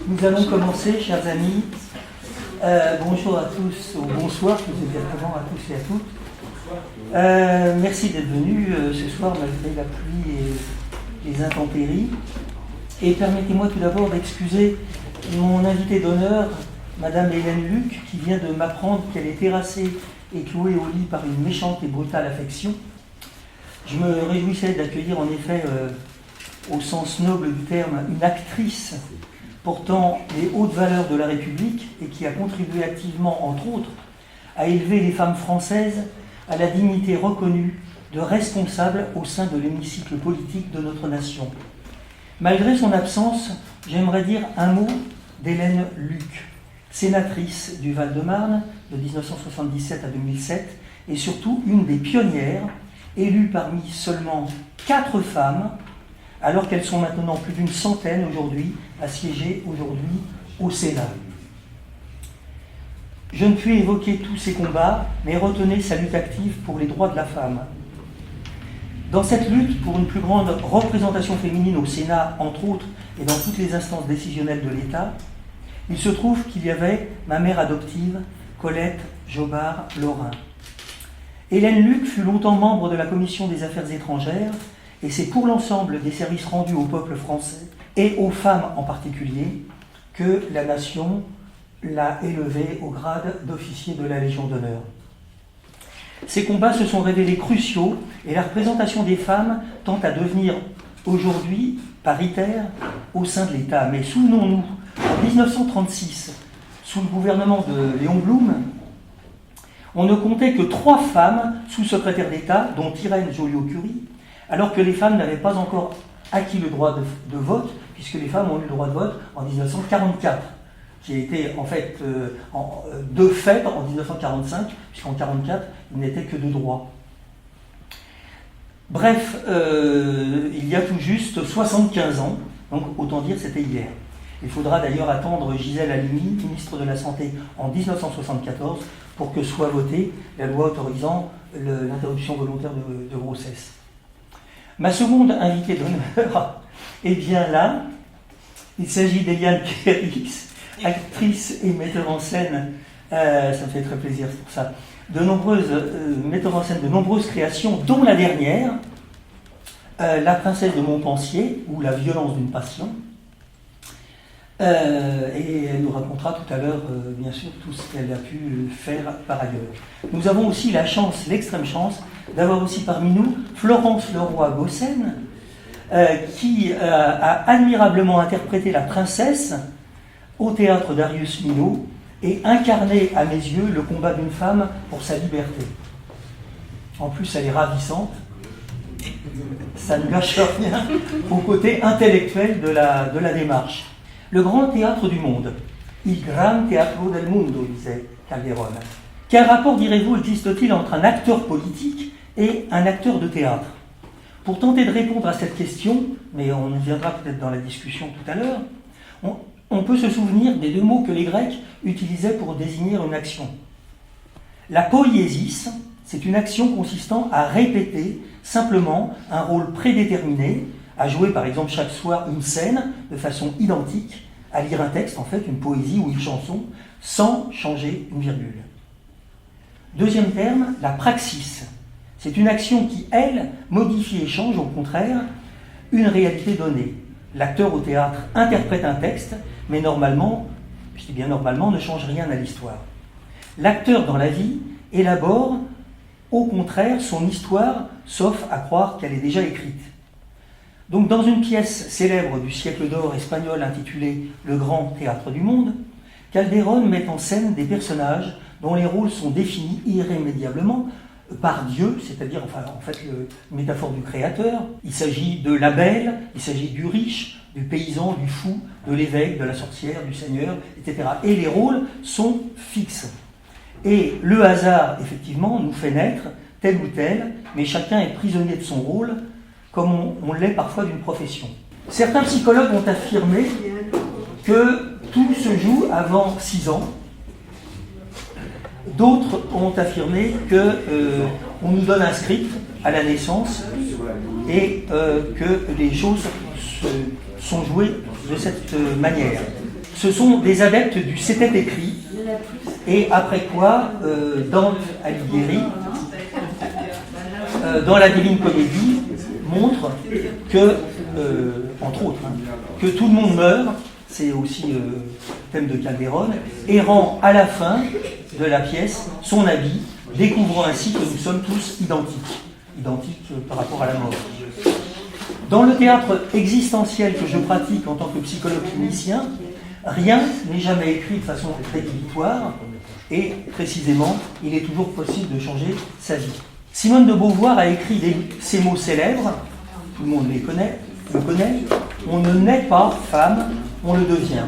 Nous allons commencer, chers amis. Bonjour à tous, ou bonsoir, plus exactement à tous et à toutes. Merci d'être venus ce soir malgré la pluie et les intempéries. Et permettez-moi tout d'abord d'excuser mon invitée d'honneur, Madame Hélène Luc, qui vient de m'apprendre qu'elle est terrassée et clouée au lit par une méchante et brutale affection. Je me réjouissais d'accueillir en effet, au sens noble du terme, une actrice portant les hautes valeurs de la République et qui a contribué activement, entre autres, à élever les femmes françaises à la dignité reconnue de responsables au sein de l'hémicycle politique de notre nation. Malgré son absence, j'aimerais dire un mot d'Hélène Luc, sénatrice du Val-de-Marne de 1977 à 2007 et surtout une des pionnières, élue parmi seulement 4 femmes, alors qu'elles sont maintenant plus d'une centaine aujourd'hui à siéger aujourd'hui au Sénat. Je ne puis évoquer tous ces combats, mais retenez sa lutte active pour les droits de la femme. Dans cette lutte pour une plus grande représentation féminine au Sénat, entre autres, et dans toutes les instances décisionnelles de l'État, il se trouve qu'il y avait ma mère adoptive, Colette Jobard-Laurin. Hélène Luc fut longtemps membre de la Commission des Affaires étrangères, et c'est pour l'ensemble des services rendus au peuple français, et aux femmes en particulier, que la nation l'a élevée au grade d'officier de la Légion d'honneur. Ces combats se sont révélés cruciaux, et la représentation des femmes tend à devenir aujourd'hui paritaire au sein de l'État. Mais souvenons-nous, en 1936, sous le gouvernement de Léon Blum, on ne comptait que 3 femmes sous-secrétaires d'État, dont Irène Joliot-Curie, alors que les femmes n'avaient pas encore acquis le droit de vote, puisque les femmes ont eu le droit de vote en 1944, qui a été en fait de fait en 1945, puisqu'en 1944, il n'était que de droit. Bref, il y a tout juste 75 ans, donc autant dire c'était hier. Il faudra d'ailleurs attendre Gisèle Halimi, ministre de la Santé, en 1974, pour que soit votée la loi autorisant l'interruption volontaire de grossesse. Ma seconde invitée d'honneur est bien là. Il s'agit d'Eliane Kérix, actrice et metteur en scène, ça me fait très plaisir pour ça, metteur en scène de nombreuses créations, dont la dernière, La princesse de Montpensier, ou La violence d'une passion. Et elle nous racontera tout à l'heure, bien sûr, tout ce qu'elle a pu faire par ailleurs. Nous avons aussi la chance, l'extrême chance, d'avoir aussi parmi nous Florence Leroy-Gossen, qui a admirablement interprété la princesse au théâtre Darius Milhaud et incarné, à mes yeux, le combat d'une femme pour sa liberté. En plus, elle est ravissante. Ça ne gâche rien au côté intellectuel de la démarche. Le grand théâtre du monde, il gran teatro del mundo, disait Calderón. Quel rapport, direz-vous, existe-t-il entre un acteur politique et un acteur de théâtre? Pour tenter de répondre à cette question, mais on y viendra peut-être dans la discussion tout à l'heure, on peut se souvenir des 2 mots que les Grecs utilisaient pour désigner une action. La poiesis, c'est une action consistant à répéter simplement un rôle prédéterminé, à jouer par exemple chaque soir une scène de façon identique, à lire un texte, en fait, une poésie ou une chanson, sans changer une virgule. Deuxième terme, la praxis. C'est une action qui, elle, modifie et change, au contraire, une réalité donnée. L'acteur au théâtre interprète un texte, mais normalement, je dis bien normalement, ne change rien à l'histoire. L'acteur dans la vie élabore, au contraire, son histoire, sauf à croire qu'elle est déjà écrite. Donc dans une pièce célèbre du siècle d'or espagnol intitulée Le Grand Théâtre du Monde, Calderón met en scène des personnages dont les rôles sont définis irrémédiablement par Dieu, c'est-à-dire en fait une métaphore du créateur. Il s'agit de la belle, il s'agit du riche, du paysan, du fou, de l'évêque, de la sorcière, du seigneur, etc. Et les rôles sont fixes. Et le hasard, effectivement, nous fait naître tel ou tel, mais chacun est prisonnier de son rôle, comme on l'est parfois d'une profession. Certains psychologues ont affirmé que tout se joue avant 6 ans. D'autres ont affirmé qu'on nous donne un script à la naissance et que les choses sont jouées de cette manière. Ce sont des adeptes du c'était écrit, et après quoi Dante Alighieri, dans la Divine Comédie, montre que, entre autres, que tout le monde meurt, c'est aussi le thème de Calderón, et rend à la fin de la pièce son habit, découvrant ainsi que nous sommes tous identiques par rapport à la mort. Dans le théâtre existentiel que je pratique en tant que psychologue clinicien, rien n'est jamais écrit de façon rédhibitoire, et précisément, il est toujours possible de changer sa vie. Simone de Beauvoir a écrit ces mots célèbres, tout le monde le connaît, on ne naît pas femme, on le devient.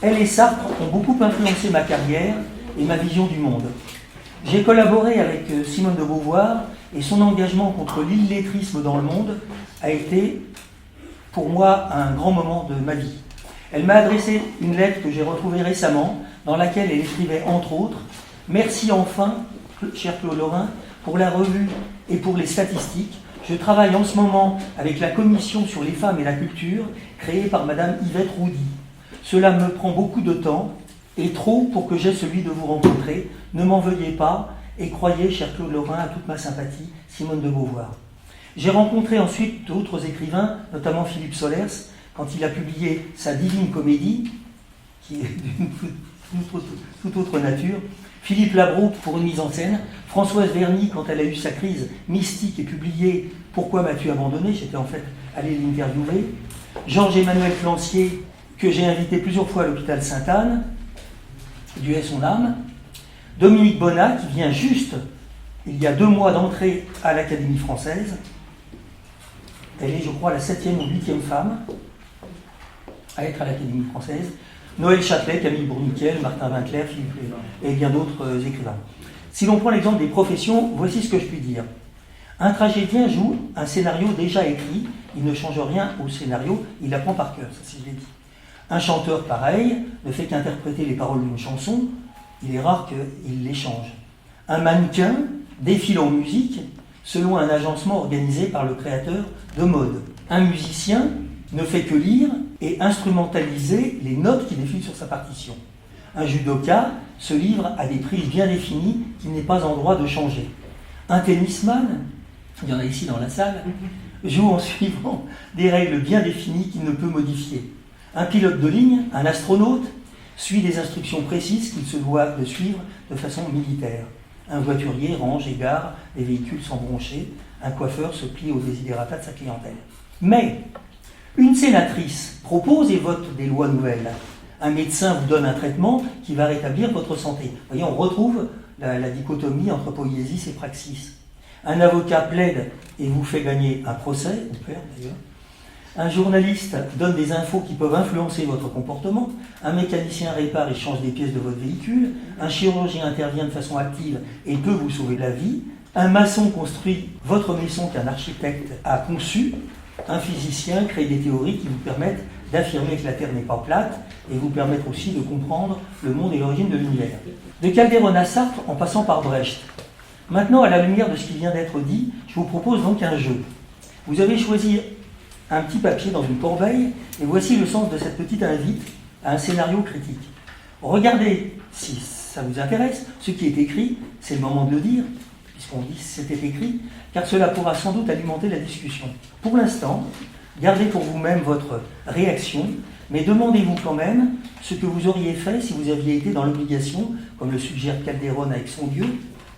Elle et Sartre ont beaucoup influencé ma carrière et ma vision du monde. J'ai collaboré avec Simone de Beauvoir et son engagement contre l'illettrisme dans le monde a été pour moi un grand moment de ma vie. Elle m'a adressé une lettre que j'ai retrouvée récemment dans laquelle elle écrivait entre autres « Merci enfin, cher Claude Lorrain, pour la revue et pour les statistiques. Je travaille en ce moment avec la commission sur les femmes et la culture créée par Madame Yvette Roudy. Cela me prend beaucoup de temps et trop pour que j'aie celui de vous rencontrer. Ne m'en veuillez pas et croyez, cher Claude Lorrain, à toute ma sympathie, Simone de Beauvoir. » J'ai rencontré ensuite d'autres écrivains, notamment Philippe Solers, quand il a publié sa Divine Comédie, qui est d'une toute autre nature, Philippe Labro pour une mise en scène, Françoise Verny quand elle a eu sa crise mystique et publié Pourquoi m'as-tu abandonné, j'étais en fait allé l'interviewer, Georges-Emmanuel Flancier, que j'ai invité plusieurs fois à l'hôpital Sainte-Anne, Dieu ait son âme, Dominique Bonnat, qui vient juste, il y a 2 mois d'entrée à l'Académie française, elle est, je crois, la 7e ou 8e femme à être à l'Académie française, Noël Châtelet, Camille Bourniquel, Martin Winkler, Philippe et bien d'autres écrivains. Si l'on prend l'exemple des professions, voici ce que je puis dire. Un tragédien joue un scénario déjà écrit, il ne change rien au scénario, il l'apprend par cœur, ça je l'ai dit. Un chanteur, pareil, ne fait qu'interpréter les paroles d'une chanson, il est rare qu'il les change. Un mannequin défile en musique selon un agencement organisé par le créateur de mode. Un musicien ne fait que lire et instrumentaliser les notes qui défilent sur sa partition. Un judoka se livre à des prises bien définies qu'il n'est pas en droit de changer. Un tennisman, il y en a ici dans la salle, joue en suivant des règles bien définies qu'il ne peut modifier. Un pilote de ligne, un astronaute, suit des instructions précises qu'il se doit de suivre de façon militaire. Un voiturier range et gare des véhicules sans broncher. Un coiffeur se plie aux desiderata de sa clientèle. Mais une sénatrice propose et vote des lois nouvelles. Un médecin vous donne un traitement qui va rétablir votre santé. Vous voyez, on retrouve la dichotomie entre poiesis et praxis. Un avocat plaide et vous fait gagner un procès, ou perd d'ailleurs. Un journaliste donne des infos qui peuvent influencer votre comportement. Un mécanicien répare et change des pièces de votre véhicule. Un chirurgien intervient de façon active et peut vous sauver la vie. Un maçon construit votre maison qu'un architecte a conçue. Un physicien crée des théories qui vous permettent d'affirmer que la Terre n'est pas plate et vous permettent aussi de comprendre le monde et l'origine de l'univers. De Calderón à Sartre en passant par Brecht. Maintenant, à la lumière de ce qui vient d'être dit, je vous propose donc un jeu. Vous avez choisi un petit papier dans une corbeille et voici le sens de cette petite invite à un scénario critique. Regardez, si ça vous intéresse, ce qui est écrit, c'est le moment de le dire, puisqu'on dit c'était écrit, car cela pourra sans doute alimenter la discussion. Pour l'instant, gardez pour vous-même votre réaction, mais demandez-vous quand même ce que vous auriez fait si vous aviez été dans l'obligation, comme le suggère Calderón avec son Dieu,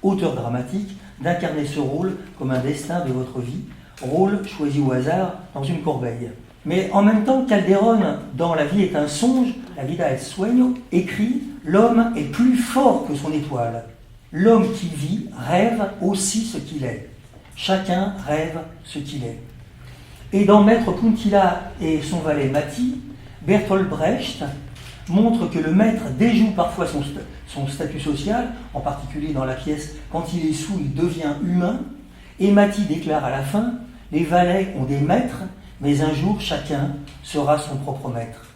auteur dramatique, d'incarner ce rôle comme un destin de votre vie, rôle choisi au hasard dans une corbeille. Mais en même temps, Calderón, dans La vie est un songe, La vida es sueño, écrit « L'homme est plus fort que son étoile. L'homme qui vit rêve aussi ce qu'il est. Chacun rêve ce qu'il est. » Et dans Maître Puntilla et son valet Mati, Bertolt Brecht montre que le maître déjoue parfois son statut social, en particulier dans la pièce « Quand il est saoul, il devient humain », et Mati déclare à la fin « Les valets ont des maîtres, mais un jour chacun sera son propre maître ».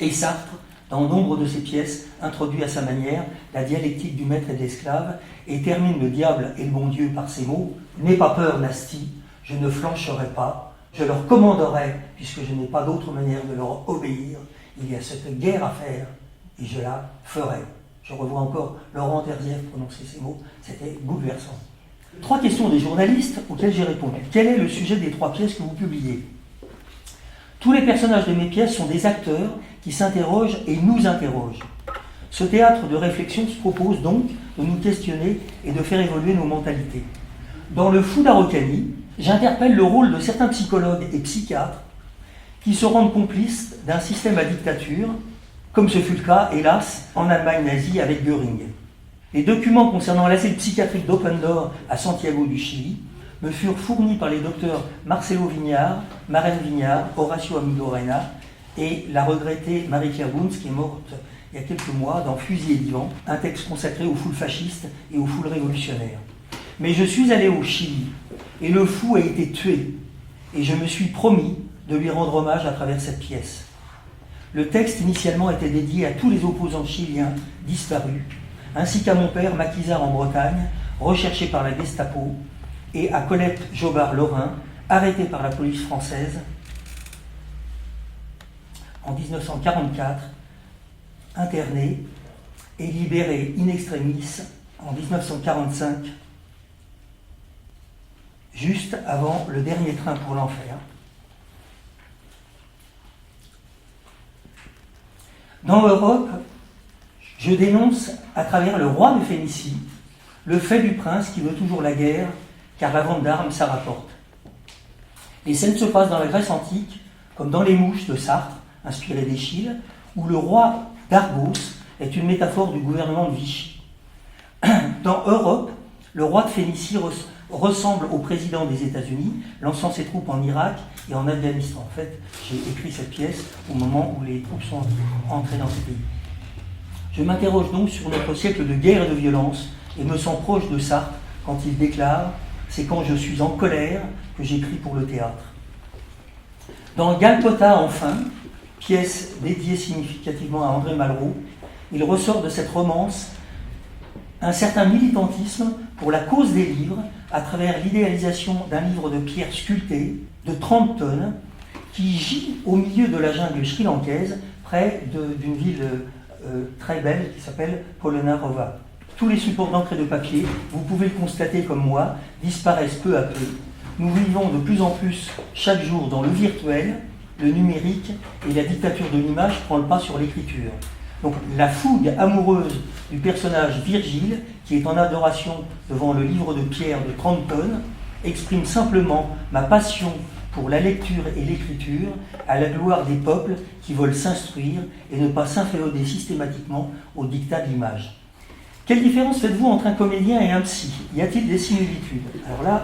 Et Sartre, dans nombre de ses pièces, introduit à sa manière la dialectique du maître et de l'esclave, et termine Le diable et le bon Dieu par ces mots « N'aie pas peur, Nasty, je ne flancherai pas, je leur commanderai, puisque je n'ai pas d'autre manière de leur obéir. Il y a cette guerre à faire, et je la ferai. » Je revois encore Laurent Terzieff prononcer ces mots, c'était bouleversant. 3 questions des journalistes auxquelles j'ai répondu. Quel est le sujet des 3 pièces que vous publiez ? Tous les personnages de mes pièces sont des acteurs qui s'interrogent et nous interrogent. Ce théâtre de réflexion se propose donc de nous questionner et de faire évoluer nos mentalités. Dans Le Fou d'Araucanie, j'interpelle le rôle de certains psychologues et psychiatres qui se rendent complices d'un système à dictature, comme ce fut le cas, hélas, en Allemagne nazie avec Göring. Les documents concernant l'asile psychiatrique d'Open Door à Santiago du Chili me furent fournis par les docteurs Marcelo Vignard, Maren Vignard, Horacio Amigorena et la regrettée Marie-Claire Bunz, qui est morte il y a quelques mois dans Fusil et Divan, un texte consacré aux foules fascistes et aux foules révolutionnaires. Mais je suis allé au Chili, et le fou a été tué, et je me suis promis de lui rendre hommage à travers cette pièce. Le texte initialement était dédié à tous les opposants chiliens disparus, ainsi qu'à mon père Maquisard en Bretagne, recherché par la Gestapo, et à Colette Jobard-Lorrain, arrêtée par la police française en 1944, internée et libérée in extremis en 1945, juste avant le dernier train pour l'enfer. Dans Europe, je dénonce à travers le roi de Phénicie le fait du prince qui veut toujours la guerre, car la vente d'armes, ça rapporte. Les scènes se passent dans la Grèce antique, comme dans Les Mouches de Sartre, inspiré d'Échille, où le roi d'Argos est une métaphore du gouvernement de Vichy. Dans Europe, le roi de Phénicie ressemble au président des États-Unis, lançant ses troupes en Irak et en Afghanistan. En fait, j'ai écrit cette pièce au moment où les troupes sont entrées dans ce pays. Je m'interroge donc sur notre siècle de guerre et de violence et me sens proche de Sartre quand il déclare « C'est quand je suis en colère que j'écris pour le théâtre ». Dans Galpota, enfin, pièce dédiée significativement à André Malraux, il ressort de cette romance un certain militantisme pour la cause des livres à travers l'idéalisation d'un livre de pierre sculpté de 30 tonnes qui gît au milieu de la jungle sri-lankaise près d'une ville très belle qui s'appelle Polonnaruwa. Tous les supports d'encre et de papier, vous pouvez le constater comme moi, disparaissent peu à peu. Nous vivons de plus en plus chaque jour dans le virtuel, le numérique, et la dictature de l'image prend le pas sur l'écriture. Donc la fougue amoureuse du personnage Virgile, qui est en adoration devant le livre de pierre de 30 tonnes, exprime simplement ma passion pour la lecture et l'écriture à la gloire des peuples qui veulent s'instruire et ne pas s'inféoder systématiquement au dictat de l'image. Quelle différence faites-vous entre un comédien et un psy ? Y a-t-il des similitudes ? Alors là,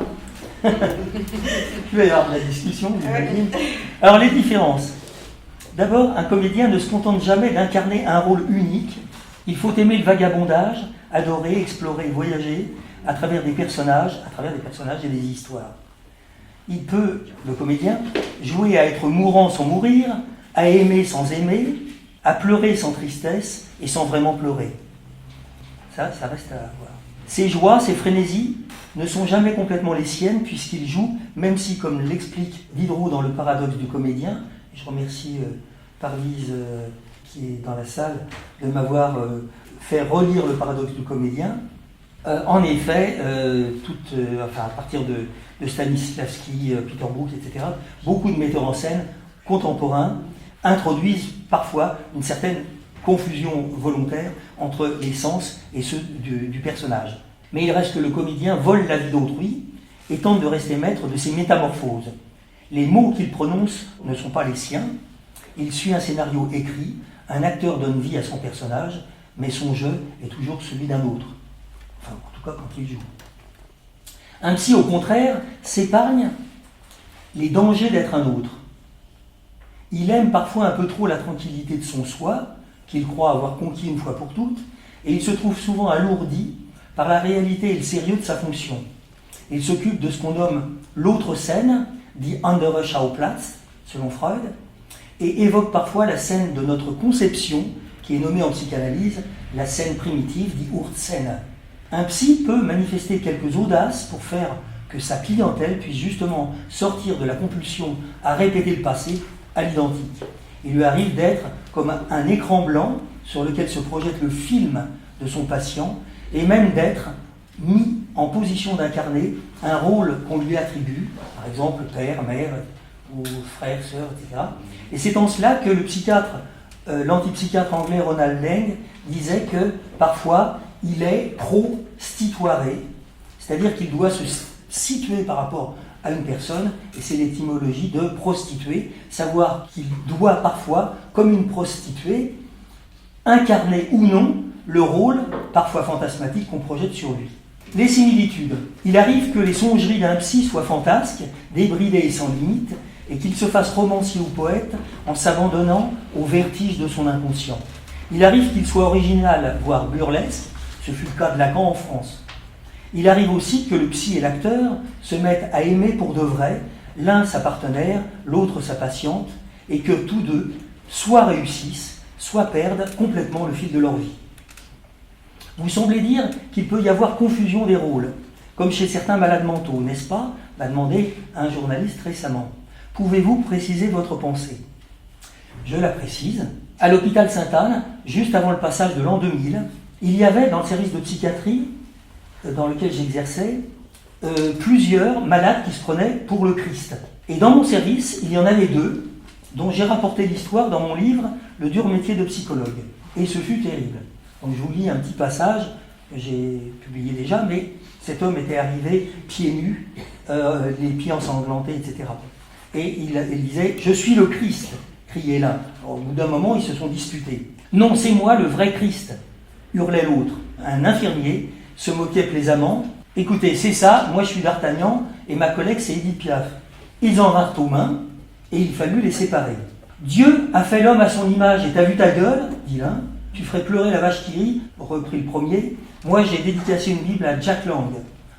tu vas y avoir de la discussion, j'imagine. Alors les différences. D'abord, un comédien ne se contente jamais d'incarner un rôle unique. Il faut aimer le vagabondage, adorer, explorer, voyager à travers des personnages et des histoires. Il peut, le comédien, jouer à être mourant sans mourir, à aimer sans aimer, à pleurer sans tristesse et sans vraiment pleurer. Ça reste à voir. Ses joies, ses frénésies ne sont jamais complètement les siennes puisqu'il joue, même si, comme l'explique Diderot dans Le paradoxe du comédien, je remercie Parlise qui est dans la salle de m'avoir fait relire Le paradoxe du comédien. En effet, à partir de Stanislavski, Peter Brook, etc., beaucoup de metteurs en scène contemporains introduisent parfois une certaine confusion volontaire entre les sens et ceux du personnage. Mais il reste que le comédien vole la vie d'autrui et tente de rester maître de ses métamorphoses. Les mots qu'il prononce ne sont pas les siens, il suit un scénario écrit, un acteur donne vie à son personnage, mais son jeu est toujours celui d'un autre. Enfin, en tout cas, quand il joue. Un psy, au contraire, s'épargne les dangers d'être un autre. Il aime parfois un peu trop la tranquillité de son soi, qu'il croit avoir conquis une fois pour toutes, et il se trouve souvent alourdi par la réalité et le sérieux de sa fonction. Il s'occupe de ce qu'on nomme l'autre scène, dit andere Schauplatz, selon Freud, et évoque parfois la scène de notre conception, qui est nommée en psychanalyse la scène primitive, dit Urszene. Un psy peut manifester quelques audaces pour faire que sa clientèle puisse justement sortir de la compulsion à répéter le passé à l'identique. Il lui arrive d'être comme un écran blanc sur lequel se projette le film de son patient, et même d'être mis en position d'incarner un rôle qu'on lui attribue, par exemple père, mère, ou frère, sœur, etc. Et c'est en cela que le psychiatre, l'antipsychiatre anglais Ronald Lang disait que parfois il est prostituaré, c'est-à-dire qu'il doit se situer par rapport à une personne, et c'est l'étymologie de prostituée, savoir qu'il doit parfois, comme une prostituée, incarner ou non le rôle, parfois fantasmatique, qu'on projette sur lui. Les similitudes. Il arrive que les songeries d'un psy soient fantasques, débridées et sans limite, et qu'il se fasse romancier ou poète en s'abandonnant au vertige de son inconscient. Il arrive qu'il soit original, voire burlesque, ce fut le cas de Lacan en France. Il arrive aussi que le psy et l'acteur se mettent à aimer pour de vrai, l'un sa partenaire, l'autre sa patiente, et que tous deux soit réussissent, soit perdent complètement le fil de leur vie. Vous semblez dire qu'il peut y avoir confusion des rôles, comme chez certains malades mentaux, n'est-ce pas ? M'a demandé un journaliste récemment. Pouvez-vous préciser votre pensée ? Je la précise. À l'hôpital Sainte-Anne, juste avant le passage de l'an 2000, il y avait dans le service de psychiatrie dans lequel j'exerçais plusieurs malades qui se prenaient pour le Christ. Et dans mon service, il y en avait deux, dont j'ai rapporté l'histoire dans mon livre « Le dur métier de psychologue ». Et ce fut terrible. Donc je vous lis un petit passage que j'ai publié déjà, mais cet homme était arrivé pieds nus, les pieds ensanglantés, etc. Et il disait « Je suis le Christ », criait l'un. Au bout d'un moment, ils se sont disputés. « Non, c'est moi le vrai Christ », hurlait l'autre. Un infirmier se moquait plaisamment. « Écoutez, c'est ça, moi je suis d'Artagnan et ma collègue c'est Édith Piaf. » Ils en vinrent aux mains et il fallut les séparer. « Dieu a fait l'homme à son image et t'as vu ta gueule ?» dit l'un. « Tu ferais pleurer la vache qui rit » reprit le premier. « Moi j'ai dédicacé une Bible à Jack Lang.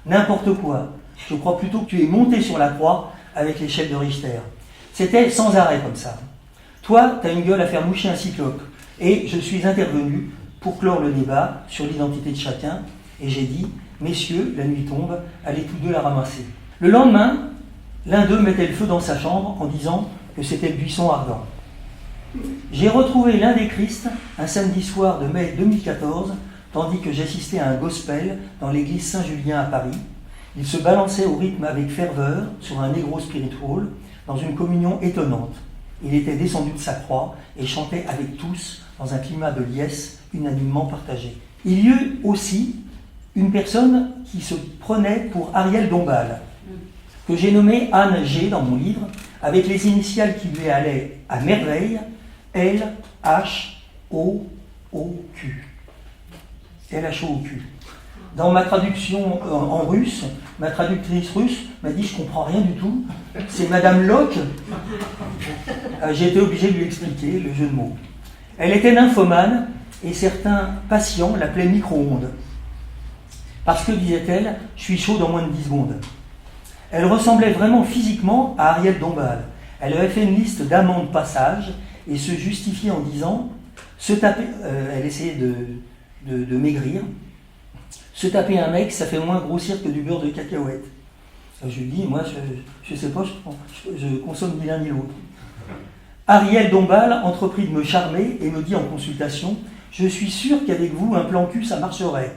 N'importe quoi. Je crois plutôt que tu es monté sur la croix avec l'échelle de Richter. » C'était sans arrêt comme ça. « Toi, t'as une gueule à faire moucher un cyclope. » Et je suis intervenu pour clore le débat sur l'identité de chacun, et j'ai dit « Messieurs, la nuit tombe, allez tous deux la ramasser. » Le lendemain, l'un d'eux mettait le feu dans sa chambre en disant que c'était le buisson ardent. J'ai retrouvé l'un des Christ un samedi soir de mai 2014, tandis que j'assistais à un gospel dans l'église Saint-Julien à Paris. Il se balançait au rythme avec ferveur sur un negro spiritual, dans une communion étonnante. Il était descendu de sa croix et chantait avec tous dans un climat de liesse unanimement partagé. Il y eut aussi une personne qui se prenait pour Ariel Dombal, que j'ai nommé Anne G dans mon livre, avec les initiales qui lui allaient à merveille, L-H-O-O-Q. L-H-O-O-Q. Dans ma traduction en russe, ma traductrice russe m'a dit « je comprends rien du tout, c'est Madame Locke ». J'ai été obligé de lui expliquer le jeu de mots. Elle était nymphomane et certains patients l'appelaient micro-ondes. Parce que, disait-elle, je suis chaud dans moins de 10 secondes. Elle ressemblait vraiment physiquement à Ariel Dombal. Elle avait fait une liste d'amants de passage et se justifiait en disant se taper, elle essayait de maigrir. Se taper un mec, ça fait moins grossir que du beurre de cacahuète. Je lui dis, moi, je sais pas, je consomme ni l'un ni l'autre. Ariel Dombal entreprit de me charmer et me dit en consultation, je suis sûr qu'avec vous, un plan cul, ça marcherait.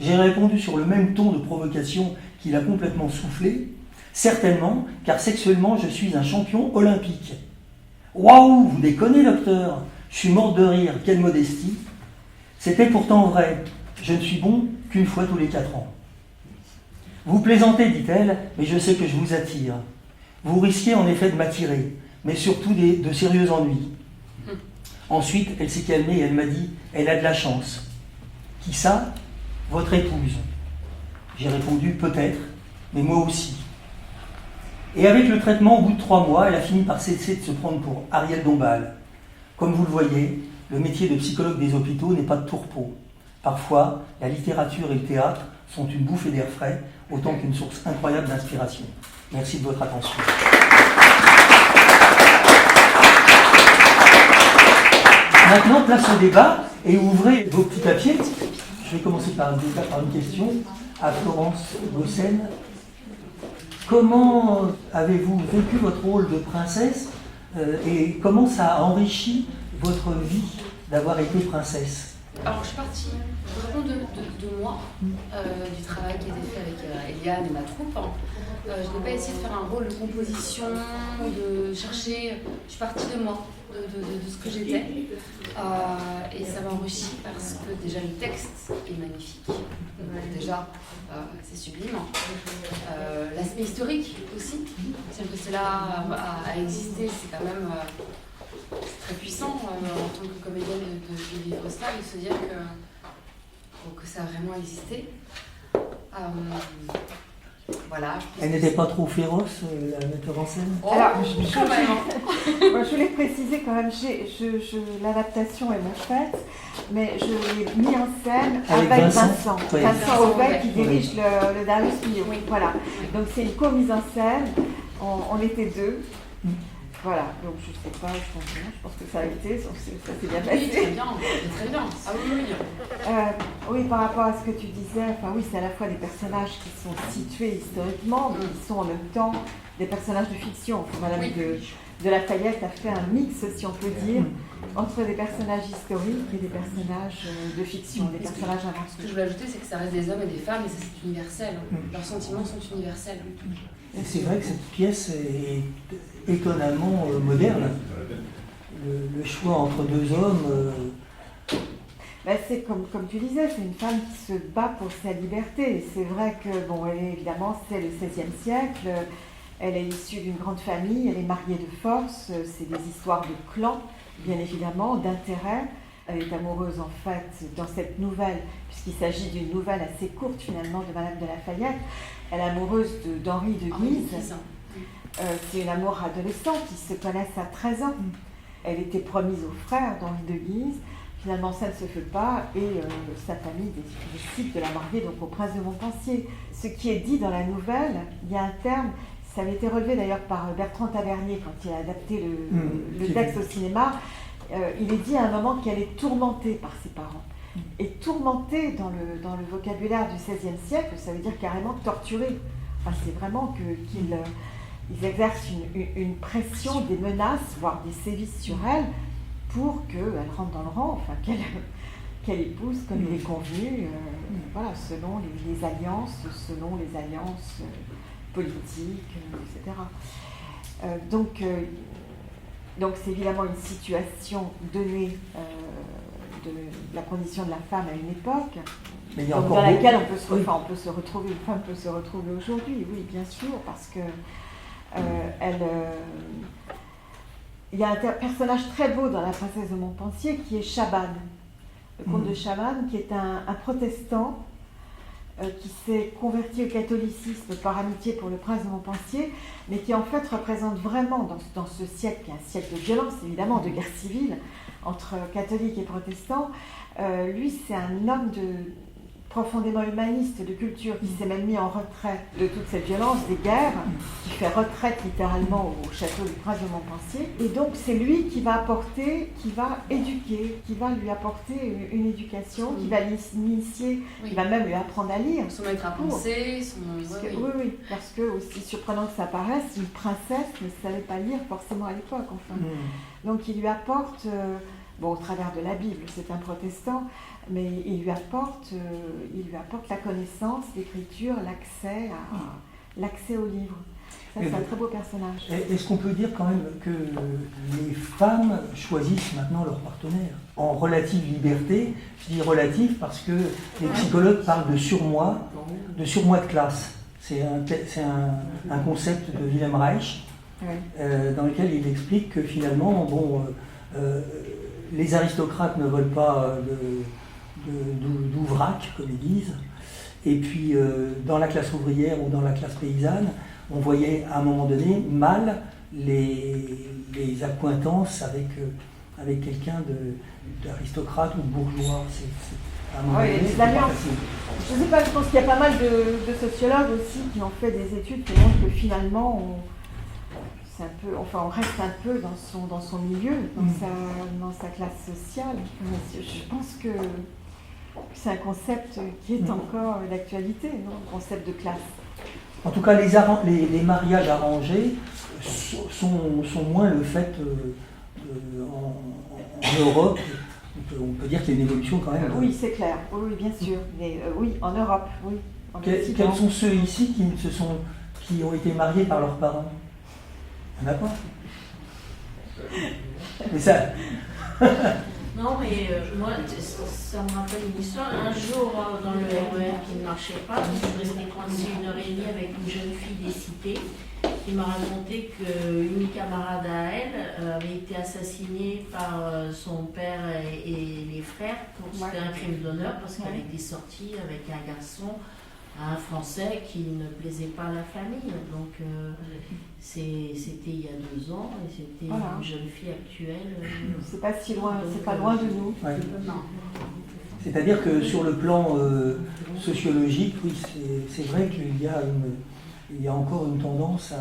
J'ai répondu sur le même ton de provocation qu'il a complètement soufflé, certainement, car sexuellement, je suis un champion olympique. Waouh, vous déconnez, docteur, je suis morte de rire, quelle modestie. C'était pourtant vrai, je ne suis bon qu'une fois tous les 4 ans. Vous plaisantez, dit-elle, mais je sais que je vous attire. Vous risquez en effet de m'attirer, mais surtout de sérieux ennuis. Ensuite, elle s'est calmée et elle m'a dit, elle a de la chance. Qui ça? Votre épouse. J'ai répondu, peut-être, mais moi aussi. Et avec le traitement, au bout de 3 mois, elle a fini par cesser de se prendre pour Ariel Dombal. Comme vous le voyez, le métier de psychologue des hôpitaux n'est pas de tourpeau. Parfois, la littérature et le théâtre sont une bouffée d'air frais, autant qu'une source incroyable d'inspiration. Merci de votre attention. Maintenant, place au débat et ouvrez vos petits papiers. Je vais commencer par une question à Florence Gossen. Comment avez-vous vécu votre rôle de princesse et comment ça a enrichi votre vie d'avoir été princesse? Alors, je suis partie au de moi, du travail qui a été fait avec Eliane et ma troupe. Je n'ai pas essayé de faire un rôle de composition, de chercher. Je suis partie de moi, de ce que j'étais. Et ça m'a enrichi parce que déjà le texte est magnifique. Déjà, c'est sublime. L'aspect historique aussi. C'est que cela a existé, c'est quand même. C'est très puissant en tant que comédienne de vivre ça, de se dire que ça a vraiment existé. Voilà. Elle n'était pas trop féroce, la metteur en scène? Alors, je voulais préciser quand même, l'adaptation est mon fait, mais je l'ai mis en scène avec Vincent. Oui. Vincent Auvet qui dirige le Darius Milhaud. Oui. Voilà. Donc c'est une co-mise en scène, on était 2. Voilà, donc je sais pas, je pense que ça a été, ça s'est bien passé. Oui, très bien. Ah oui. Oui, par rapport à ce que tu disais, enfin oui, c'est à la fois des personnages qui sont situés historiquement, mais qui sont en même temps des personnages de fiction. Enfin, Madame de Lafayette a fait un mix, si on peut dire, entre des personnages historiques et des personnages de fiction, des personnages inventés. Ce que je voulais ajouter, c'est que ça reste des hommes et des femmes, et ça c'est universel. Leurs sentiments sont universels. Et c'est vrai que cette pièce est étonnamment moderne. Le choix entre 2 hommes. Ben c'est comme tu disais, c'est une femme qui se bat pour sa liberté. Et c'est vrai que, évidemment, c'est le XVIe siècle. Elle est issue d'une grande famille, elle est mariée de force. C'est des histoires de clans, bien évidemment, d'intérêt. Elle est amoureuse, en fait, dans cette nouvelle, puisqu'il s'agit d'une nouvelle assez courte, finalement, de Madame de Lafayette. Elle est amoureuse d'Henri de Guise. C'est une amour adolescente, ils se connaissent à 13 ans. Elle était promise au frère d'Henri de Guise. Finalement, ça ne se fait pas et sa famille décide de la marier donc, au prince de Montpensier. Ce qui est dit dans la nouvelle, il y a un terme, ça avait été relevé d'ailleurs par Bertrand Tavernier quand il a adapté le texte au cinéma. Il est dit à un moment qu'elle est tourmentée par ses parents. Et tourmentée dans le vocabulaire du XVIe siècle, ça veut dire carrément torturée. Enfin, c'est vraiment qu'ils exercent une pression, des menaces, voire des sévices sur elle, pour qu'elle rentre dans le rang, enfin qu'elle épouse comme il est convenu, voilà, selon les alliances politiques, etc. Donc c'est évidemment une situation donnée de la condition de la femme à une époque, dans laquelle on peut se retrouver, une femme peut se retrouver aujourd'hui, oui, bien sûr, parce que il y a un personnage très beau dans La Princesse de Montpensier qui est Chabannes, le comte de Chabannes, qui est un protestant qui s'est converti au catholicisme par amitié pour le prince de Montpensier, mais qui en fait représente vraiment dans ce siècle, qui est un siècle de violence, évidemment, de guerre civile entre catholiques et protestants. Lui, c'est un homme profondément humaniste de culture qui s'est même mis en retrait de toute cette violence des guerres, qui fait retraite littéralement au château du prince de Montpensier. Et donc c'est lui qui va éduquer, qui va lui apporter une éducation, qui va l'initier, qui va même lui apprendre à lire. Son maître à penser, oui, parce que, aussi surprenant que ça paraisse, une princesse ne savait pas lire forcément à l'époque, enfin. Donc il lui apporte, au travers de la Bible, c'est un protestant, mais il lui apporte la connaissance, l'écriture, l'accès au livre. Ça, c'est un très beau personnage. Est-ce qu'on peut dire quand même que les femmes choisissent maintenant leur partenaire en relative liberté? Je dis relative parce que les psychologues parlent de surmoi de classe. C'est un concept de Wilhelm Reich, dans lequel il explique que finalement, les aristocrates ne volent pas d'ouvrac, comme ils disent. Et puis, dans la classe ouvrière ou dans la classe paysanne, on voyait à un moment donné mal les accointances avec quelqu'un d'aristocrate ou de bourgeois. À un moment donné, c'est pas facile. Je ne sais pas, je pense qu'il y a pas mal de sociologues aussi qui ont fait des études qui montrent que finalement, on reste un peu dans son milieu, dans sa classe sociale. Je pense que c'est un concept qui est encore d'actualité, non, le concept de classe. En tout cas, les mariages arrangés sont moins le fait en Europe. On peut dire qu'il y a une évolution quand même. Oui, c'est clair. Oui, bien sûr. Mais oui, en Europe, oui. Quels sont ceux ici qui ont été mariés par leurs parents? Il n'y en a pas. Mais ça... Non, mais moi, ça me rappelle une histoire. Un jour, dans le RER qui ne marchait pas, je suis restée coincée 1h30 avec une jeune fille des cités qui m'a raconté qu'une camarade à elle avait été assassinée par son père et les frères. C'était un crime d'honneur parce qu'elle était sortie avec un garçon, un Français qui ne plaisait pas à la famille. Donc c'était il y a 2 ans et c'était une jeune fille actuelle. C'est pas si loin, c'est pas loin de nous. Ouais. C'est-à-dire que sur le plan sociologique, oui, c'est vrai qu'il y a encore une tendance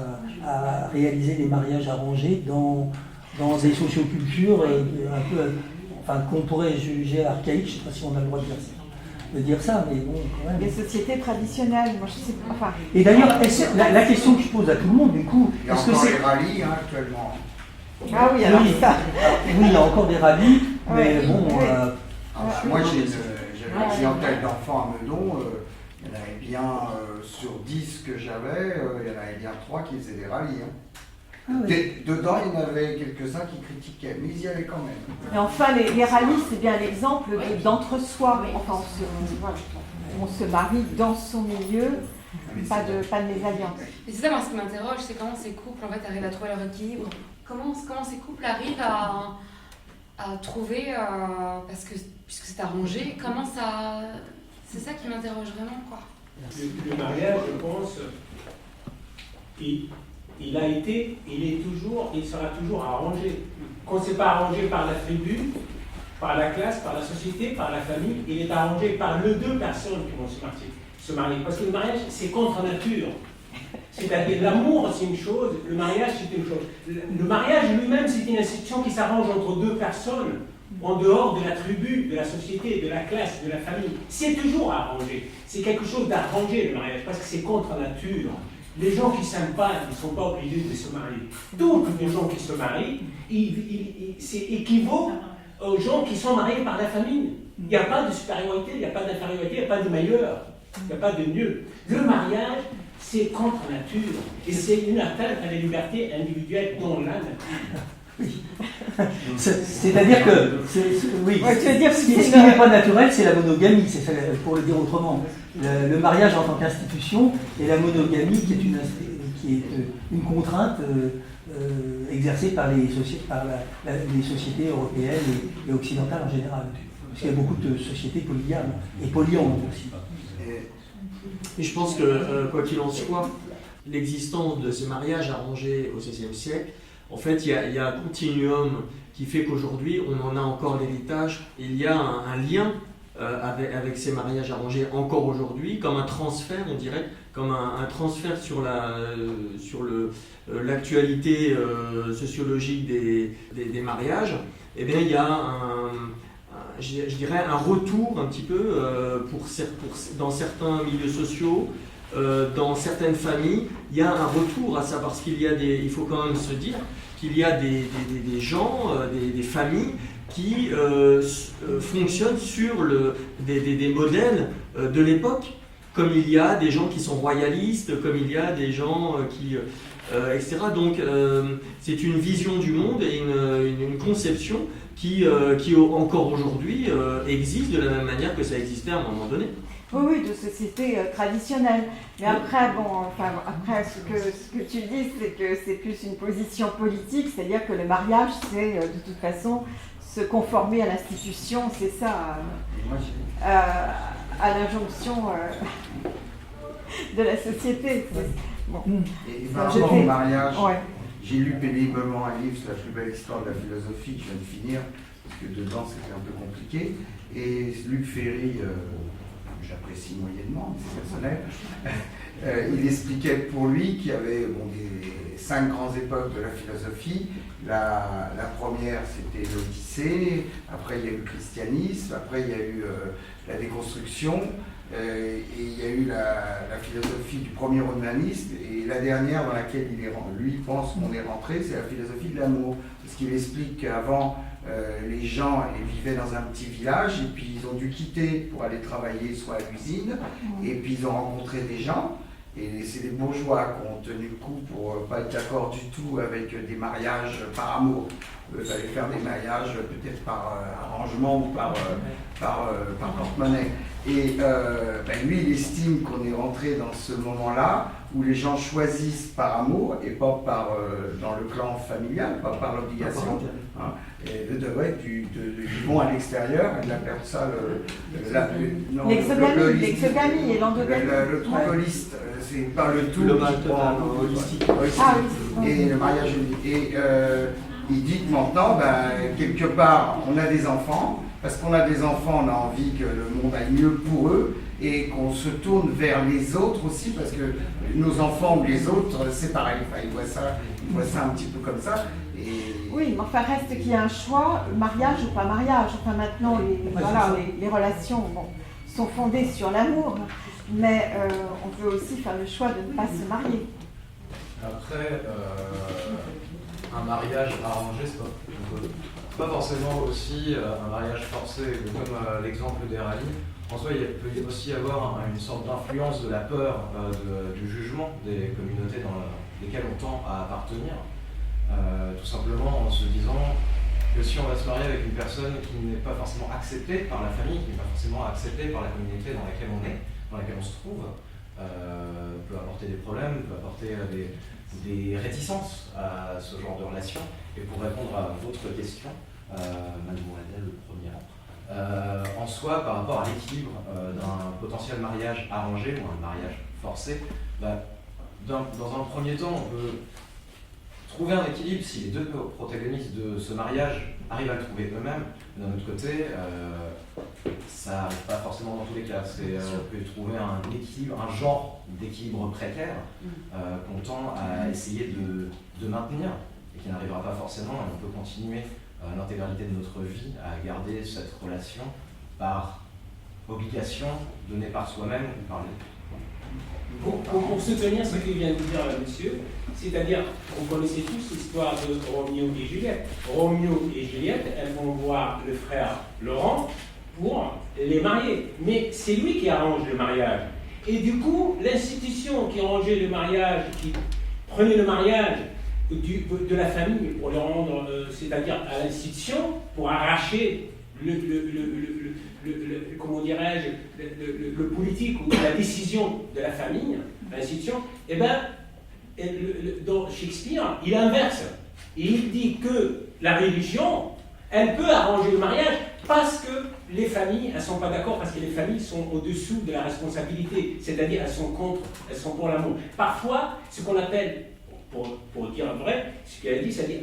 à réaliser des mariages arrangés dans des sociocultures un peu, qu'on pourrait juger archaïques. Je ne sais pas si on a le droit de dire ça, mais bon, quand même. Les sociétés traditionnelles, moi je sais pas. Et d'ailleurs, la question que je pose à tout le monde, du coup, il y a encore les rallyes actuellement. Ah oui, alors ça. Oui, il y a encore des rallyes, mais bon. Moi j'avais une clientèle d'enfants à Meudon, il y en avait bien sur 10 que j'avais, il y en avait bien 3 qui faisaient des rallyes. Dedans, il y en avait quelques-uns qui critiquaient, mais ils y allaient quand même. Et enfin, les rallyes, c'est bien l'exemple d'entre-soi. Enfin, on se marie dans son milieu, pas de mésalliance. Et c'est ça, moi, ce qui m'interroge, c'est comment ces couples en fait, arrivent à trouver leur équilibre. Comment ces couples arrivent à trouver, parce que puisque c'est arrangé, comment ça... C'est ça qui m'interroge vraiment, quoi. Le mariage, je pense, il a été, il est toujours, il sera toujours arrangé. Quand ce n'est pas arrangé par la tribu, par la classe, par la société, par la famille, il est arrangé par les 2 personnes qui vont se marier. Parce que le mariage, c'est contre nature. C'est-à-dire l'amour, c'est une chose, le mariage, c'est une chose. Le mariage lui-même, c'est une institution qui s'arrange entre 2 personnes, en dehors de la tribu, de la société, de la classe, de la famille. C'est toujours arrangé. C'est quelque chose d'arrangé, le mariage, parce que c'est contre nature. Les gens qui ne s'aiment pas, ils ne sont pas obligés de se marier. Tous les gens qui se marient, c'est équivaut aux gens qui sont mariés par la famille. Il n'y a pas de supériorité, il n'y a pas d'infériorité, il n'y a pas de meilleur, il n'y a pas de mieux. Le mariage, c'est contre nature. Et c'est une atteinte à la liberté individuelle dans la nature. Oui. C'est-à-dire que, ce qui n'est pas naturel, c'est la monogamie, pour le dire autrement. Le mariage en tant qu'institution et la monogamie qui est une contrainte exercée par les sociétés européennes et occidentales en général. Parce qu'il y a beaucoup de sociétés polygames et polyandres aussi. Et je pense que, quoi qu'il en soit, l'existence de ces mariages arrangés au XVIe siècle, en fait, il y a un continuum qui fait qu'aujourd'hui, on en a encore l'héritage. Il y a un lien avec ces mariages arrangés encore aujourd'hui, comme un transfert, on dirait, comme un transfert sur l'actualité sociologique des mariages. Eh bien, il y a je dirais un retour un petit peu dans certains milieux sociaux, dans certaines familles, il y a un retour à ça, parce il faut quand même se dire qu'il y a des gens, des familles qui fonctionnent sur des modèles de l'époque, comme il y a des gens qui sont royalistes, comme il y a des gens etc. Donc c'est une vision du monde et une conception qui encore aujourd'hui existe de la même manière que ça existait à un moment donné. Oui, de société traditionnelle. Mais après, ce que tu dis, c'est que c'est plus une position politique, c'est-à-dire que le mariage, c'est de toute façon se conformer à l'institution, c'est ça, à l'injonction de la société. Bon. Et par rapport au mariage, ouais. j'ai lu péniblement un livre sur la plus belle histoire de la philosophie que je viens de finir, parce que dedans c'était un peu compliqué. Et Luc Ferry, j'apprécie moyennement, mais c'est personnel, il expliquait pour lui qu'il y avait des 5 grandes époques de la philosophie. La première, c'était l'Odyssée, après il y a eu le christianisme, après il y a eu la déconstruction, et il y a eu la philosophie du premier humanisme, et la dernière dans laquelle lui pense qu'on est rentré, c'est la philosophie de l'amour. Parce qu'il explique qu'avant, les gens vivaient dans un petit village, et puis ils ont dû quitter pour aller travailler soit à l'usine, et puis ils ont rencontré des gens. Et c'est les bourgeois qui ont tenu le coup pour ne pas être d'accord du tout avec des mariages par amour. Il fallait faire des mariages peut-être par arrangement ou par porte-monnaie. Et lui, il estime qu'on est rentré dans ce moment-là où les gens choisissent par amour et pas dans le clan familial, pas par l'obligation. Hein. Et ils vont à l'extérieur et de la personne. L'exogamie et l'endogamie. Le tromboliste, c'est pas le tout. Le holistique. Ah oui. Et le mariage unique. Et il dit que maintenant, quelque part, on a des enfants. Parce qu'on a des enfants, on a envie que le monde aille mieux pour eux et qu'on se tourne vers les autres aussi, parce que nos enfants ou les autres, c'est pareil. Enfin, ils voient ça un petit peu comme ça. Et... Oui, mais enfin, reste qu'il y a un choix, mariage ou pas mariage. Enfin, maintenant, les relations sont fondées sur l'amour, mais on peut aussi faire le choix de ne pas se marier. Après, un mariage arrangé, c'est pas forcément aussi un mariage forcé, comme l'exemple d'Erali. En soi, il peut aussi y avoir une sorte d'influence de la peur du jugement des communautés dans lesquelles on tend à appartenir. Tout simplement en se disant que si on va se marier avec une personne qui n'est pas forcément acceptée par la famille, qui n'est pas forcément acceptée par la communauté dans laquelle on est, dans laquelle on se trouve, peut apporter des problèmes, peut apporter des réticences à ce genre de relation. Et pour répondre à votre question, mademoiselle le premier rang, en soi, par rapport à l'équilibre d'un potentiel mariage arrangé ou un mariage forcé, dans un premier temps, on peut trouver un équilibre si les deux protagonistes de ce mariage arrivent à le trouver eux-mêmes. D'un autre côté, ça n'arrive pas forcément dans tous les cas. On peut trouver un équilibre, un genre d'équilibre précaire qu'on tend à essayer de maintenir et qui n'arrivera pas forcément. Et on peut continuer l'intégralité de notre vie à garder cette relation par obligation donnée par soi-même ou par les autres. Pour soutenir ce que vient de dire monsieur, c'est-à-dire, vous connaissez tous l'histoire de Roméo et Juliette. Roméo et Juliette, elles vont voir le frère Laurent pour les marier. Mais c'est lui qui arrange le mariage. Et du coup, l'institution qui arrangeait le mariage, qui prenait le mariage de la famille pour le rendre, c'est-à-dire à l'institution, pour arracher comment dirais-je, le politique ou la décision de la famille, l'institution, eh bien, dans Shakespeare, il inverse. Il dit que la religion, elle peut arranger le mariage parce que les familles, elles ne sont pas d'accord, parce que les familles sont au-dessous de la responsabilité, c'est-à-dire elles sont contre, elles sont pour l'amour. Parfois, ce qu'on appelle, pour dire vrai, ce qu'elle a dit, c'est-à-dire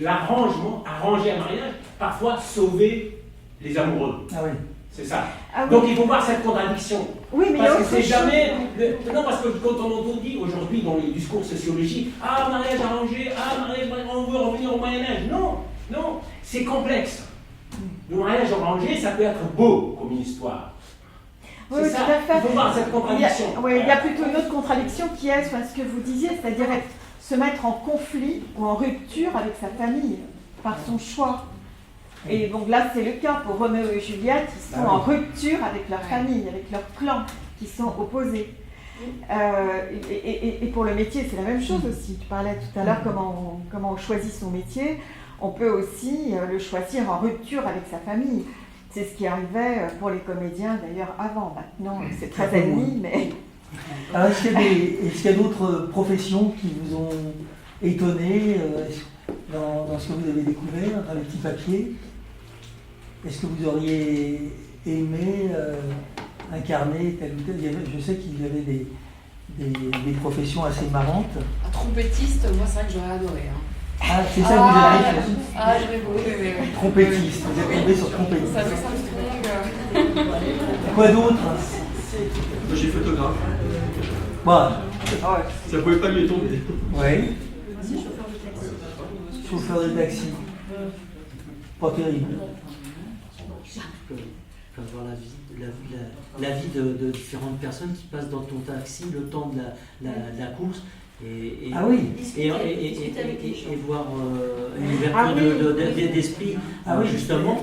l'arrangement, arranger un mariage, parfois sauver les amoureux. Ah oui. C'est ça. Ah oui. Donc il faut voir cette contradiction. Oui, mais parce il y a que autre c'est chose. jamais. Non, parce que quand on entend dire aujourd'hui dans les discours sociologiques, ah, mariage arrangé, ah, mariage, on veut revenir au Moyen-Âge. Non, non, c'est complexe. Le mariage arrangé, ça peut être beau comme une histoire. Oui, C'est tout ça. à fait. Il faut voir cette contradiction. Il y a plutôt une autre contradiction qui est ce que vous disiez, c'est-à-dire se mettre en conflit ou en rupture avec sa famille par son choix. Et donc là, c'est le cas pour Roméo et Juliette, qui sont en rupture avec leur famille, avec leur clan, qui sont opposés. Et pour le métier, c'est la même chose aussi. Tu parlais tout à l'heure comment on choisit son métier. On peut aussi le choisir en rupture avec sa famille. C'est ce qui arrivait pour les comédiens d'ailleurs avant. Maintenant, c'est très admis, mais... Alors, est-ce qu'il y a d'autres professions qui vous ont étonné dans ce que vous avez découvert, dans les petits papiers? Est-ce que vous auriez aimé incarner tel ou tel? Je sais qu'il y avait des professions assez marrantes. Un trompettiste, moi c'est vrai que j'aurais adoré. Hein. Ah, c'est ça que vous avez choisi? Ah, j'aurais beaucoup aimé. Ouais. Trompettiste, vous êtes tombé sur trompettiste. Ça me strong. Quoi d'autre? Moi, j'ai photographe. Bon, Ça pouvait pas mieux tomber. oui. Chauffeur de taxi. Pas terrible. Voir la vie de différentes personnes qui passent dans ton taxi le temps de la course et, Ah oui. et voir une ouverture d'esprit justement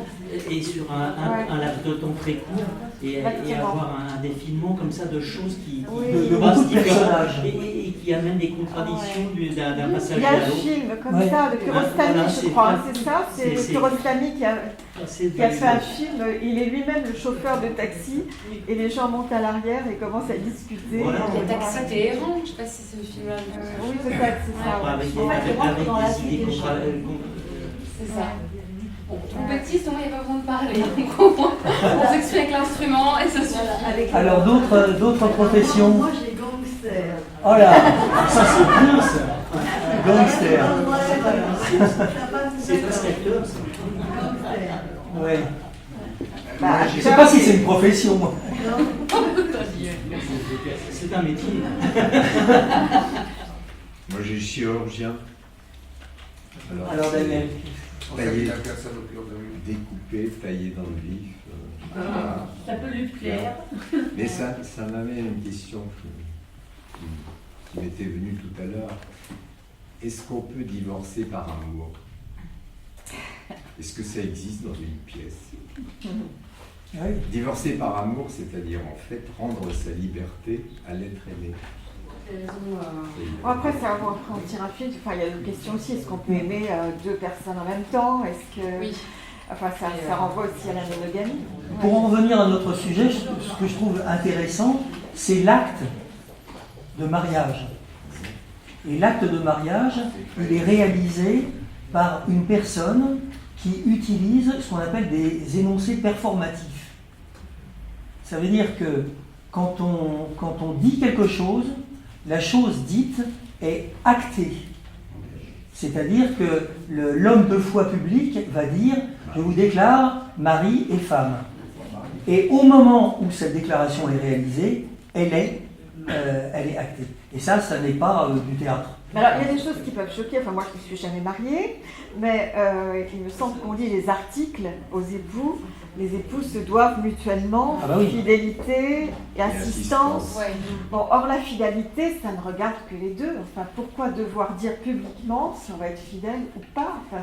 et sur un laps de temps très court et avoir un défilement comme ça de choses qui de passent beaucoup de personnages. et qui amènent des contradictions d'un passage Il y a à un l'autre. film comme ça, de Kiarostami, Voilà, je crois, c'est ça? C'est Kiarostami qui a fait un film, il est lui-même le chauffeur de taxi, et les gens montent à l'arrière et commencent à discuter. Voilà. Il y a Taxi Téhéran, je sais pas si c'est ce film-là. Oui, peut-être, c'est ça. Avec des idées C'est ça. Bon, trompettiste, au moins il n'y a pas besoin de parler. On s'exprime avec l'instrument et ça suffit. Alors d'autres professions? Moi, j'ai gangster. Oh là, ça c'est bien ça. Gangster. C'est presque acteur, ça. Ouais. Bah, Je sais pas si c'est une profession. Moi. C'est un métier. Moi j'ai chirurgien. Alors Daniel. Tailler, La personne au cœur de lui. découper, tailler dans le vif. Ça peut lui plaire. Mais ça m'amène à une question qui m'était venue tout à l'heure. Est-ce qu'on peut divorcer par amour? Est-ce que ça existe dans une pièce? Oui. Divorcer par amour, c'est-à-dire en fait rendre sa liberté à l'être aimé. Bon, après, ça va on tire un fil. Enfin, il y a une question aussi, est-ce qu'on peut aimer deux personnes en même temps? Est-ce que... Oui. Enfin, ça renvoie aussi à la monogamie. Pour en revenir à notre sujet, ce que je trouve intéressant, c'est l'acte de mariage. Et l'acte de mariage, il est réalisé par une personne qui utilise ce qu'on appelle des énoncés performatifs. Ça veut dire que quand on dit quelque chose, la chose dite est actée. C'est-à-dire que l'homme de foi public va dire « Je vous déclare mari et femme ». Et au moment où cette déclaration est réalisée, elle est actée. Et ça n'est pas du théâtre. Alors, il y a des choses qui peuvent choquer. Enfin, moi, je ne suis jamais mariée, mais il me semble qu'on lit les articles aux époux. Les époux se doivent mutuellement fidélité et assistance. Ouais. Bon, or, la fidélité, ça ne regarde que les deux. Enfin, pourquoi devoir dire publiquement si on va être fidèle ou pas? Enfin,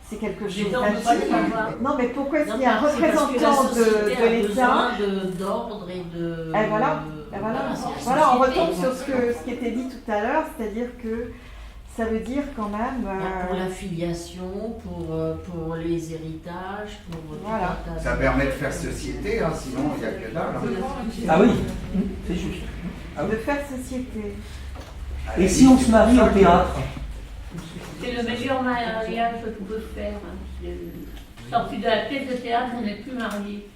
c'est quelque chose d'agile. Non, mais pourquoi est-ce qu'il y a un représentant de l'État d'ordre et de... Et voilà, on retombe sur ce qui était dit tout à l'heure, c'est-à-dire que ça veut dire quand même... Pour la filiation, pour les héritages, pour... Voilà. Ça permet de faire société, hein, sinon il n'y a que dalle. Hein. Ah oui, c'est juste. De faire société. Et si on se marie au théâtre? C'est le meilleur mariage que tu peux faire. Sorti de la pièce de théâtre, on n'est plus mariés.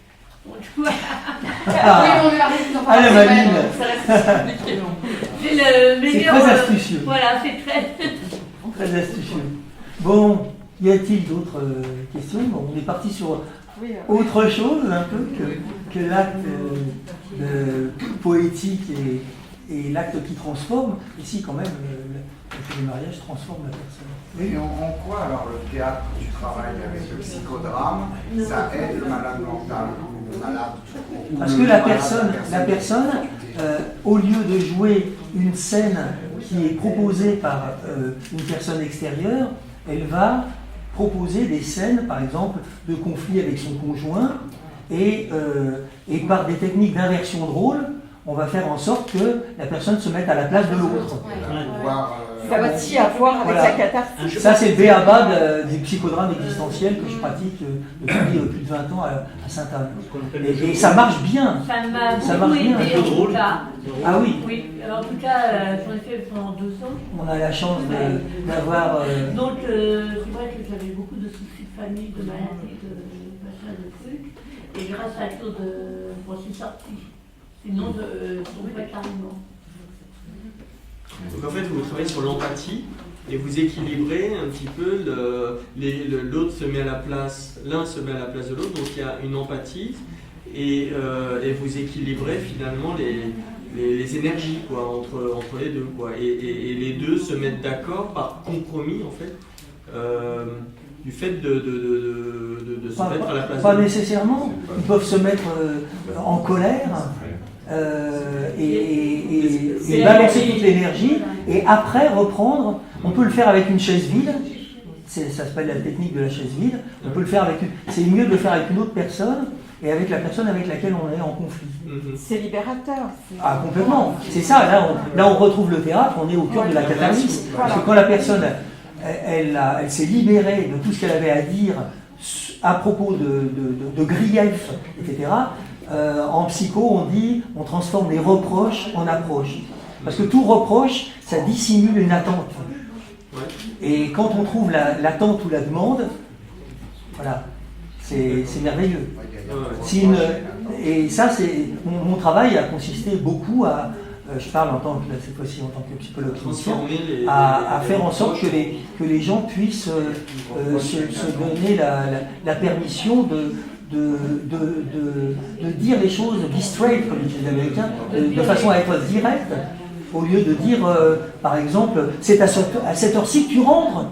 Donc, tu vois, Ah, la maline. c'est le meilleur. C'est très astucieux. Voilà, c'est très. Très astucieux. Bon, y a-t-il d'autres questions? Bon, on est parti sur autre chose un peu que l'acte poétique et l'acte qui transforme. Ici, quand même, le mariage transforme la personne. Et en quoi alors le théâtre du travail avec le psychodrame, ça aide le malade mental ou le malade tout court? Parce que la personne au lieu de jouer une scène qui est proposée par une personne extérieure, elle va proposer des scènes, par exemple, de conflit avec son conjoint, et par des techniques d'inversion de rôle, on va faire en sorte que la personne se mette à la place de l'autre. Ça a aussi à voir avec la catharsis. Ça, c'est le b.a.-ba du psychodrame existentiel que je pratique depuis plus de 20 ans à Sainte-Anne. Et ça marche bien. Ça m'a beaucoup aidé en tout cas. Ah oui. Oui, en tout cas, j'en ai fait pendant 2 ans. On a la chance d'avoir... Donc, c'est vrai que j'avais beaucoup de soucis de famille, de maladie, de machin, de trucs. Et grâce à Claude, je m'en suis sortie. Sinon, je tomberais carrément. Donc en fait, vous travaillez sur l'empathie et vous équilibrez un petit peu, l'autre se met à la place, l'un se met à la place de l'autre, donc il y a une empathie et vous équilibrez finalement les énergies quoi, entre les deux. Quoi, et les deux se mettent d'accord par compromis en fait. Du fait de se mettre à la place. Pas nécessairement, ils peuvent se mettre en colère et balancer toute l'énergie et après reprendre. On peut le faire avec une chaise vide, ça s'appelle la technique de la chaise vide. On peut le faire avec c'est mieux de le faire avec une autre personne et avec la personne avec laquelle on est en conflit. C'est libérateur. Ah complètement, c'est ça, là on retrouve le théâtre, on est au cœur de la catharsis. Parce que quand la personne elle s'est libérée de tout ce qu'elle avait à dire à propos de griefs, etc. En psycho, on transforme les reproches en approches. Parce que tout reproche, ça dissimule une attente. Et quand on trouve l'attente ou la demande, voilà, c'est merveilleux. Et ça, mon travail a consisté beaucoup à... je parle cette fois-ci en tant que psychologue clinicien, à faire en sorte que les gens puissent se donner la permission de dire les choses, be straight, comme disent les Américains, de façon à être direct, au lieu de dire, par exemple, c'est à cette heure-ci que tu rentres,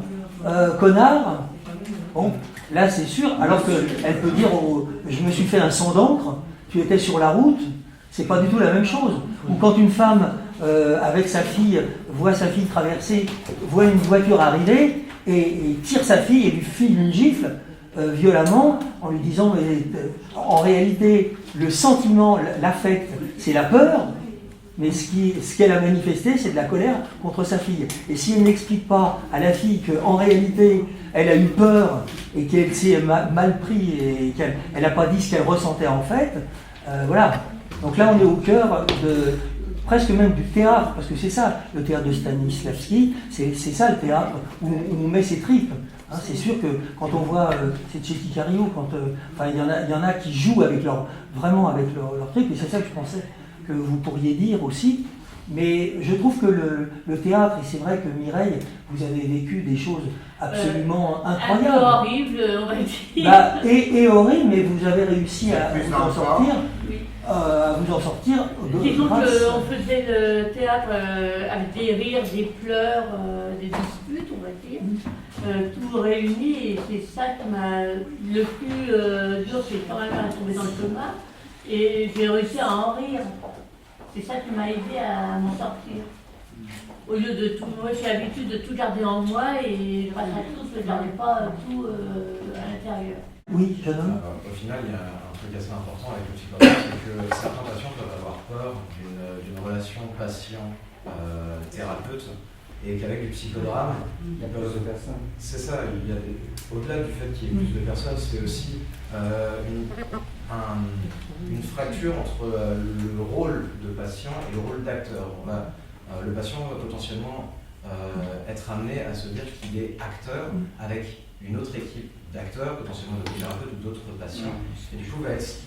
connard. Bon, là c'est sûr, alors qu'elle peut dire, je me suis fait un sang d'encre, tu étais sur la route. C'est pas du tout la même chose. Ou quand une femme, avec sa fille, voit sa fille traverser, voit une voiture arriver, et tire sa fille et lui file une gifle violemment, en lui disant, mais en réalité, le sentiment, l'affect, c'est la peur, mais ce qu'elle a manifesté, c'est de la colère contre sa fille. Et si elle n'explique pas à la fille qu'en réalité, elle a eu peur, et qu'elle s'est mal pris, et qu'elle n'a pas dit ce qu'elle ressentait en fait, voilà. Donc là, on est au cœur presque même du théâtre, parce que c'est ça, le théâtre de Stanislavski, c'est ça le théâtre où on met ses tripes. Hein, c'est sûr que quand on voit, c'est Chetty Cario, il y en a qui jouent vraiment avec leur tripes, et c'est ça que je pensais que vous pourriez dire aussi. Mais je trouve que le théâtre, et c'est vrai que Mireille, vous avez vécu des choses absolument incroyables. Un peu horrible, on va dire. Et horrible, mais vous avez réussi à vous en sortir. Oui. Disons qu'on faisait le théâtre avec des rires, des pleurs, des disputes, on va dire, tout réuni, et c'est ça qui m'a le plus dur, c'est quand même à tomber dans le coma, et j'ai réussi à en rire. C'est ça qui m'a aidé à m'en sortir. Au lieu de tout, moi j'ai l'habitude de tout garder en moi, et grâce à tout, je ne gardais pas tout à l'intérieur. Oui, jeune homme. Au final, il y a un truc assez important avec le psychologue, c'est que certains patients peuvent avoir peur d'une relation patient-thérapeute, et qu'avec du psychodrame, il y a plus de personnes. C'est ça, au-delà du fait qu'il y ait plus de personnes, c'est aussi une fracture entre le rôle de patient et le rôle d'acteur. Le patient va potentiellement être amené à se dire qu'il est acteur avec une autre équipe d'acteurs, potentiellement de thérapeutes ou d'autres patients, et du coup va être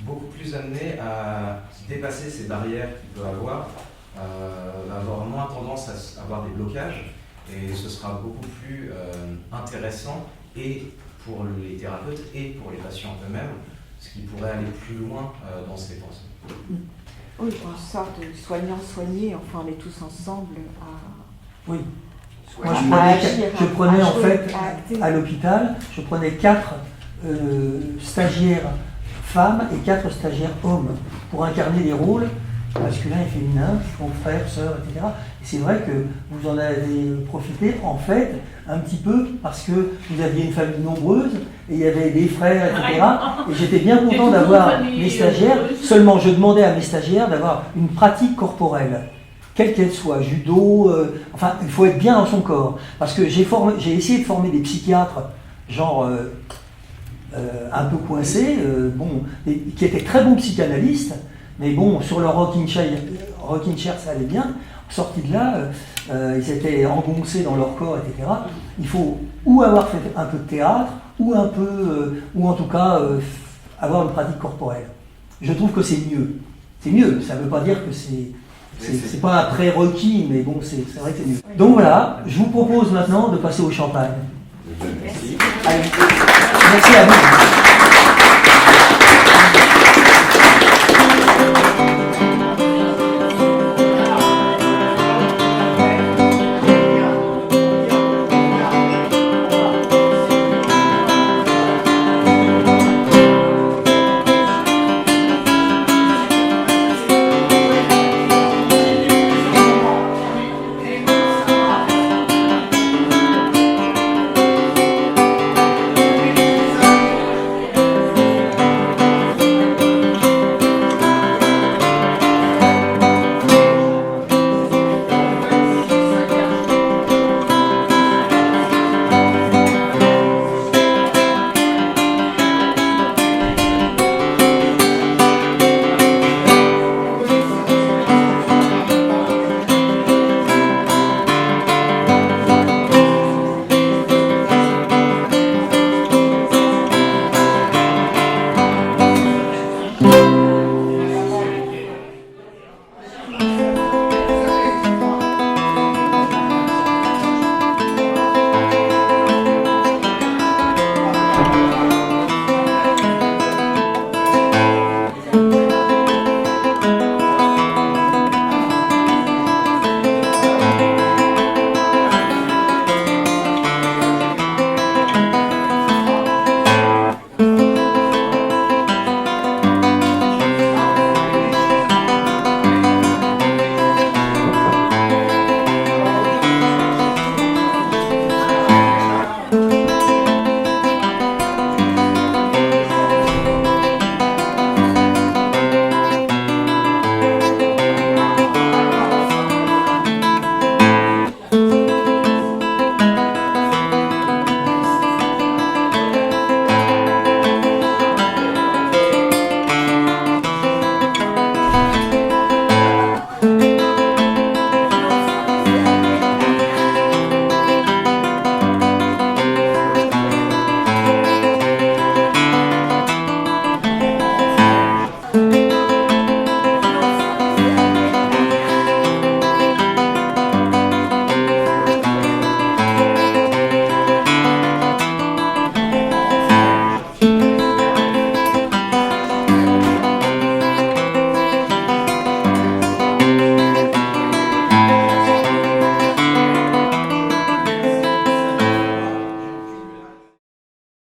beaucoup plus amené à dépasser ces barrières qu'il peut avoir, va avoir moins tendance à avoir des blocages, et ce sera beaucoup plus intéressant et pour les thérapeutes et pour les patients eux-mêmes, ce qui pourrait aller plus loin dans ces pensées. Oui, une sorte de soignant-soigné, enfin on est tous ensemble à... Oui. Moi, je prenais en fait, à l'hôpital, je prenais 4 stagiaires femmes et 4 stagiaires hommes pour incarner les rôles masculins et féminins, frères, sœurs, etc. Et c'est vrai que vous en avez profité, en fait, un petit peu, parce que vous aviez une famille nombreuse, et il y avait des frères, etc. Et j'étais bien content d'avoir mes stagiaires, seulement je demandais à mes stagiaires d'avoir une pratique corporelle. quelle qu'elle soit, judo, enfin, il faut être bien dans son corps. Parce que j'ai essayé de former des psychiatres, genre un peu coincés, qui étaient très bons psychanalystes, mais bon, sur leur rocking chair, ça allait bien. Sortis de là, ils étaient engoncés dans leur corps, etc. Il faut ou avoir fait un peu de théâtre, ou en tout cas avoir une pratique corporelle. Je trouve que c'est mieux. C'est mieux, ça ne veut pas dire que c'est pas un prérequis, mais bon, c'est vrai que c'est mieux. Donc voilà, je vous propose maintenant de passer au champagne. Merci. Allez, merci à vous.